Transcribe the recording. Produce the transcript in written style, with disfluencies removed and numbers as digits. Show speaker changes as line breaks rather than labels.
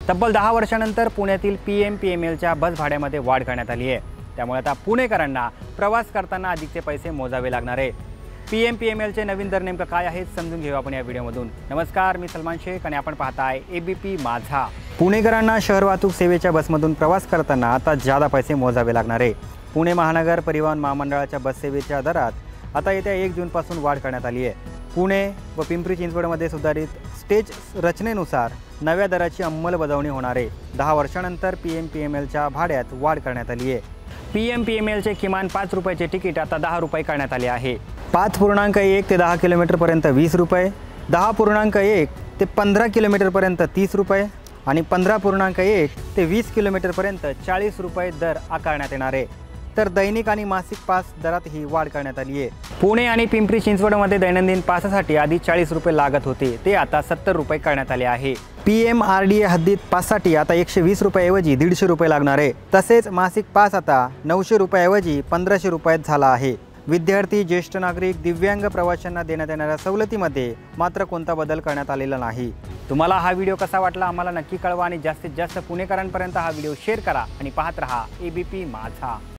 तब्बल 10 वर्षानंतर पुण्यातील PM-PMLच्या बस भाड्यामध्ये वाढ करण्यात आली आहे। त्यामुळे आता पुणेकरांना प्रवास करताना अधिकचे पैसे मोजावे लागणार आहे। PM-PMLचे नवीन दर नेमकं काय आहेत समजून घेऊ आपण या व्हिडिओमधून। नमस्कार, मी सलमान शेख आणि आपण पाहताय ABP माझा। पुणेकरांना शहर वाहतूक सेवेच्या बसमधून प्रवास करताना आता जादा पैसे मोजावे लागणार आहे। पुणे महानगर परिवहन महामंडळाच्या बस सेवेच्या दरात आता येत्या 1 जूनपासून वाढ करण्यात आली आहे। पुणे व पिंपरी चिंचवडमध्ये सुधारित स्टेज रचनेनुसार नव्या दराची अंमलबजावणी होणार आहे। 10 वर्षानंतर PM-PMLच्या भाड्यात वाढ करण्यात आली आहे। PM-PMLचे किमान 5 रुपयाचे तिकीट आता 10 रुपये करण्यात आले आहे। 5.1 ते 10 किलोमीटरपर्यंत 20 रुपये, 10.1 ते 15 किलोमीटरपर्यंत 30 रुपये आणि 15.1 ते 20 किलोमीटरपर्यंत 40 रुपये दर आकारण्यात येणार आहे। तर दैनिक आणि मासिक पास दरात ही वाढ करण्यात आली आहे। पुणे आणि पिंपरी चिंचवडमध्ये दैनंदिन पाससाठी आधी 40 रुपये लागत होते, ते आता 70 रुपये करण्यात आले आहे। PMRDA हद्दीत पाससाठी आता 120 रुपयाऐवजी 150 रुपये लागणार आहे। तसेच मासिक पास आता 900 रुपयाऐवजी 1500 रुपयात झाला आहे। विद्यार्थी, ज्येष्ठ नागरिक, दिव्यांग प्रवाशांना देण्यात येणाऱ्या सवलतीमध्ये मात्र कोणता बदल करण्यात आलेला नाही। तुम्हाला हा व्हिडिओ कसा वाटला आम्हाला नक्की कळवा आणि जास्तीत जास्त पुणेकरांपर्यंत हा व्हिडिओ शेअर करा आणि पाहत रहा ABP माझा।